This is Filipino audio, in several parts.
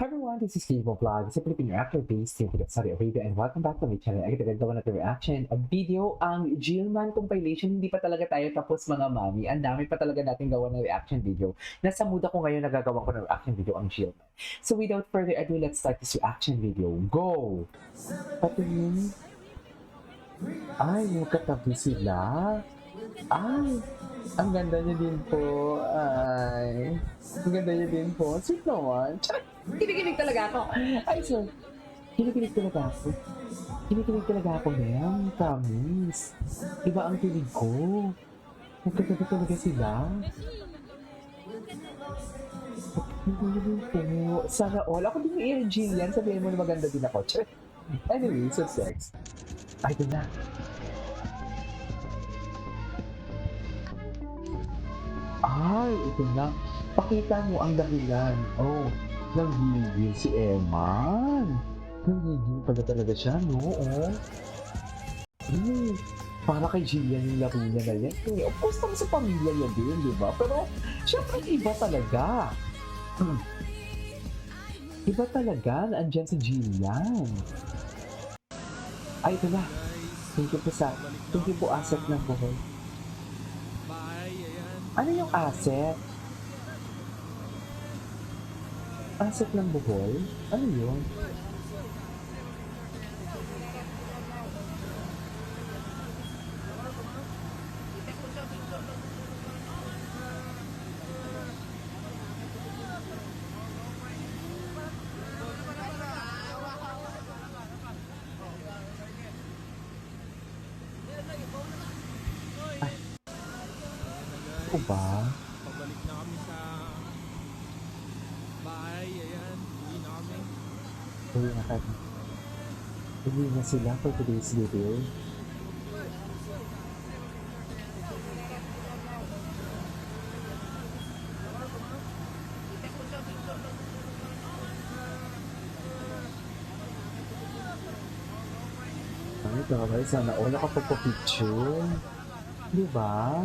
Hi everyone, this is Steve Vlog. Sa Filipino actor based in Saudi Arabia and welcome back to my channel. Ay, gagawa natin reaction. Ang video, ang Jillman compilation, hindi pa talaga tayo tapos mga mami. Ang dami pa talaga natin gawa ng reaction video. Nasa mood ako ngayon nagagawa ko ng reaction video ang Jillman. So without further ado, let's start this reaction video. Go! Patingin. Ay, magkatabi sila. Ay, ang ganda niya din po. Ay, ang ganda niya din po. Sweet naman. Tsaka, kinikilig talaga ako. Ay, so, kinikilig talaga ako. Kinikilig talaga ako, ma'am. Promise. Iba ang kilig ko. Magkatabi talaga sila. Hindi po. Sana all. Ako din yung Jillian. Sabihin mo na maganda din ako. Anyway, so sex. Ay, ito na. Ay, ito na. Pakita mo ang dahilan. Oh, nanggigil si Eman. Nanggigil pala talaga siya, no? Oh. Para kay Jillian yung laro niya na yan. Of course, naman sa pamilya yan din, di ba? Pero, syempre, iba talaga. Iba talaga na andyan si Jillian. Ay, ito na. Thank you po asset ng buhay. Ano yung asset? Asset ng buhol? Ano yun? Ay. Ano ba? Pabalik na kami sa bahay, ayan, uwi na kami. Uwi na kami. Uwi na sila for today's video. Ay, grabe. Sana all nakapagpa-picture. Di ba?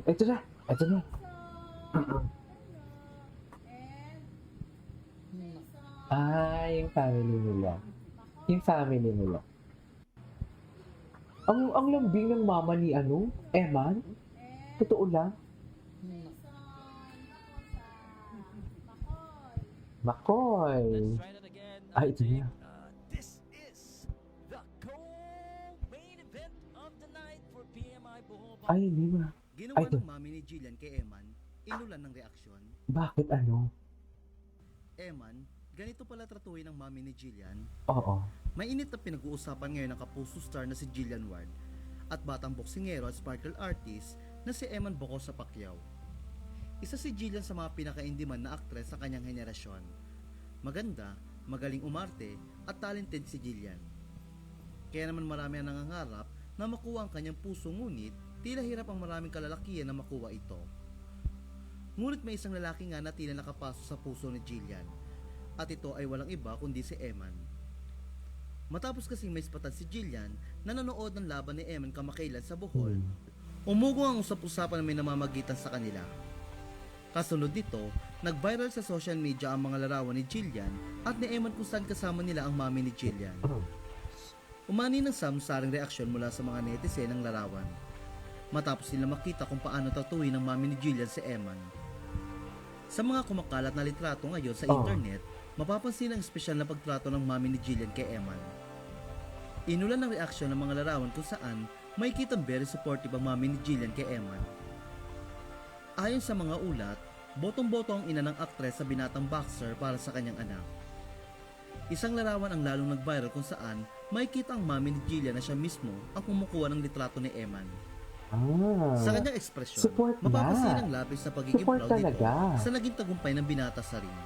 Ito na. Ito na. Yung family nila. Yung family nila. Ang lambing ng mama ni Eman. Totoo lang. Makoy. Try that again. Ay, ito niya. This is the co-main event of the night for PMI Bohol. Ay, hindi ba? Ginawa Ay, ito. ng mami ni Jillian kay Eman, inulan ng reaksyon. Bakit Eman, ganito pala tratuhin ng mami ni Jillian. Oo. Mainit na pinag-uusapan ngayon ng kapuso star na si Jillian Ward at batang boksingero at sparkle artist na si Eman Bocosa Pacquiao. Isa si Jillian sa mga pinaka-in-demand na aktres sa kanyang henerasyon. Maganda, magaling umarte at talented si Jillian. Kaya naman marami ang nangangarap na makuha ang kanyang puso, ngunit tila hirap ang maraming kalalakihan na makuha ito. Ngunit may isang lalaki nga na tila nakapasok sa puso ni Jillian, at ito ay walang iba kundi si Eman. Matapos kasing may ispatan si Jillian na nanood ng laban ni Eman kamakailan sa Bohol, umugong ang usap-usapan na may namamagitan sa kanila. Kasunod nito, nag-viral sa social media ang mga larawan ni Jillian at ni Eman kung saan kasama nila ang mami ni Jillian. Umani ng samsaring reaksyon mula sa mga netizen ng larawan, matapos nila makita kung paano tatuhin ng mami ni Jillian si Eman. Sa mga kumakalat na litrato ngayon sa internet, mapapansin ang espesyal na pagtrato ng mami ni Jillian kay Eman. Inulan ng reaksyon ng mga larawan kung saan may kitang very supportive ang mami ni Jillian kay Eman. Ayon sa mga ulat, botong-boto ang ina ng aktres sa binatang boxer para sa kanyang anak. Isang larawan ang lalong nag-viral kung saan may kita ang mami ni Jillian na siya mismo ang kumukuha ng litrato ni Eman. Sa kanyang ekspresyon, Support mapapansin na. ang labis na pagiging Support proud nito talaga. sa naging tagumpay ng binata sa ring.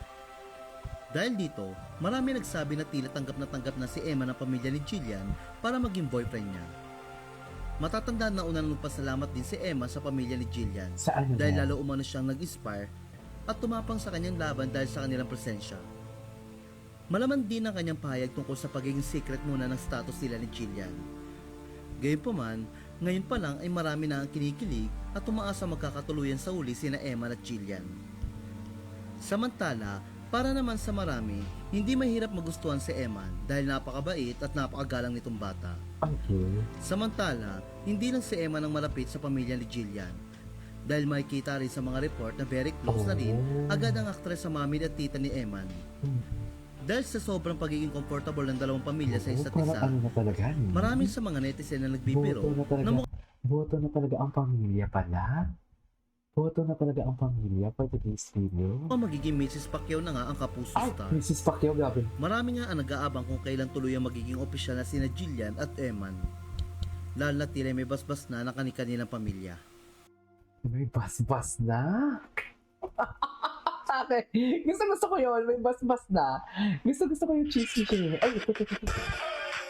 Dahil dito, marami nagsabi na tila tanggap na si Emma ng pamilya ni Jillian para maging boyfriend niya. Matatandaan na unang nagpasalamat din si Emma sa pamilya ni Jillian Sa ano dahil na? lalo umano siyang nag-inspire at tumapang sa kanyang laban dahil sa kanilang presensya. Malaman din ang kanyang pahayag tungkol sa pagiging secret muna ng status nila ni Jillian. Gayunpaman, ngayon pa lang ay marami na ang kinikilig at tumaas ang magkakatuluyan sa uli sina Emma at Jillian. Samantala, para naman sa marami, hindi mahirap magustuhan si Eman dahil napakabait at napakagalang nitong bata. Okay. Samantala, hindi lang si Eman ang malapit sa pamilya ni Jillian dahil makikita rin sa mga report na very close na rin agad ang aktres sa mami at tita ni Eman. Dahil sa sobrang pagiging comfortable ng dalawang pamilya sa isa't isa, Ano na talaga? maraming sa mga netizen na nagbibiro Boto na talaga ang pamilya pala. Boto na talaga ang pamilya for today's video. magiging Mrs. Pacquiao na nga ang kapuso Ay, star. Mrs. Pacquiao, grabe. Marami nga ang nag-aabang kung kailan tuloy ang magiging opisyal na sina Jillian at Eman. Lalo na tila may basbas na ng kanilang pamilya. May bas-bas na. Ate, gusto ko yun. May bas-bas na. Gusto ko yung cheesy siya. Ay, ito.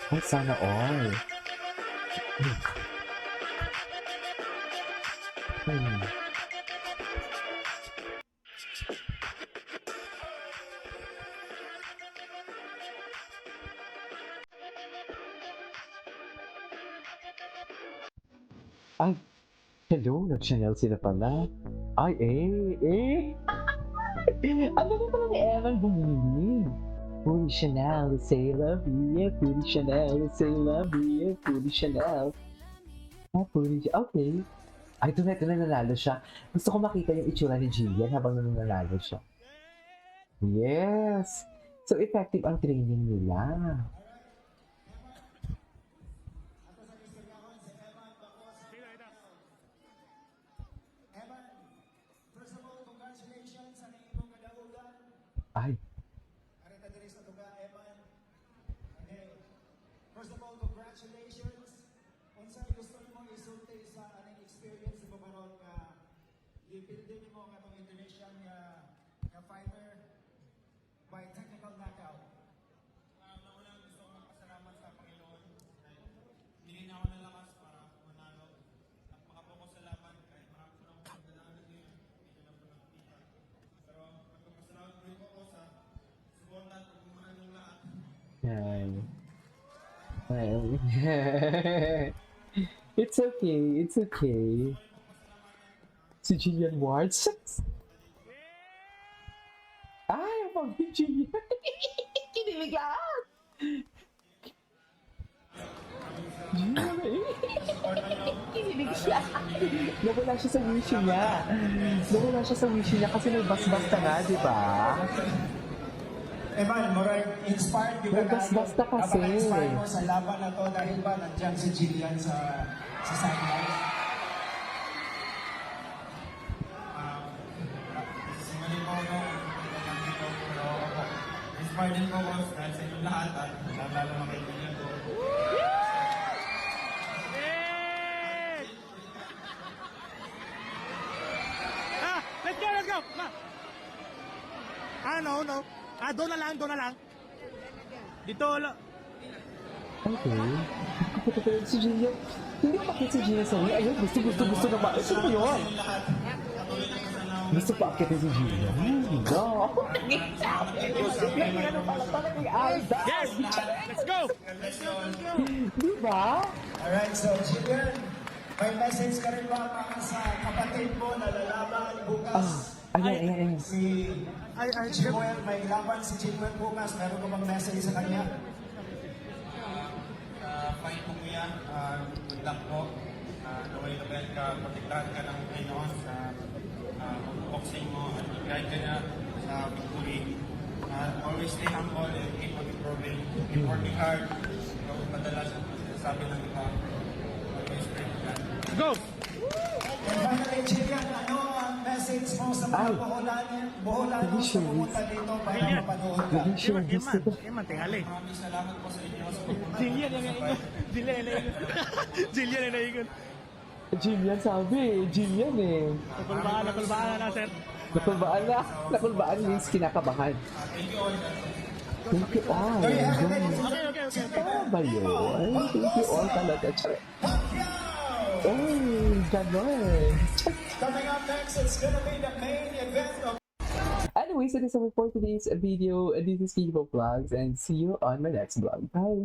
Ay, sana all. Ay, hello, nag-Chanel sila pala. Ay, ano na pala ni Evan bumili? Fully Chanel, say love you, Fully Chanel, say love you, Fully Chanel. Okay. Ay, ito na nanalo siya. Gusto ko makita yung itsura ni Jillian habang nananalo siya. Yes! So, effective ang training nila. Ay, First of all, congratulations. Unsa gusto nimo isulti sa aning experience sa pamaron nga gipildi nimo nga tong Indonesian nga fighter by technical knockout. Nauna gusto ko magpasalamat sa Panginoon. Hindi na ako nalakas para manalo. At makapokus sa laban kahit marami ko ng pagdadaanan ngayon. Hindi na po nakikita. Pero magpapasalamat ko rin ako sa suporta at pagmamahal ng lahat. yan. It's okay. Si Jillian Ward. Ay, ang pamilya Jillian. Kinilig lahat. Kinilig siya. Nawala siya sa wish niya. Kasi may bas-bas na nga, di ba? Eman, murag inspired yung May basta kasi. Inspired mo sa laban na to dahil ba nandiyan si Jillian sa sideline? Simulim mo, no? Pero ako, inspired din ko dahil sa inyong lahat at lalo na kay Jillian ko. no. Doon na lang. Dito, Okay. Kapatid si Gillian. Hindi ko makita si Gillian sa way. Ayun, gusto na ba? Ito mo yun. Gusto pa akitin si Gillian. No. Ano pala talaga yung Alda? yes! Let's go! Di ba? Alright, so Jillian, may message ka rin ba para sa kapatid mo na lalaban bukas? Ayan. Si Ay, Jimwell, may laban si Jimwell bukas. Meron ka bang message sa kanya? Fight mo kuya, good luck po. Naway na bel ka, protektahan ka ng Panginoon sa boxing mo at guide ka na sa victory. Always stay humble and keep on improving. Keep working hard. Madalas sabi ng iba, always pray to God. go! And finally, Jillian, ano ang message mo sa mga Boholanos na pumunta dito para mapanood ka? Eman, tingali. Maraming salamat po sa inyo sa pagpunta. Jillian na ingon. Gillian sabi. Gillian eh. Nakulbaan na, sir. Nakulbaan means kinakabahan. Thank you all. Okay. Tama ba yun? Thank you all talaga. Oh, ganon. Coming up next, it's gonna be the main event of Anyways, that is all for today's video. This is Kivo Vlogs and see you on my next vlog. Bye!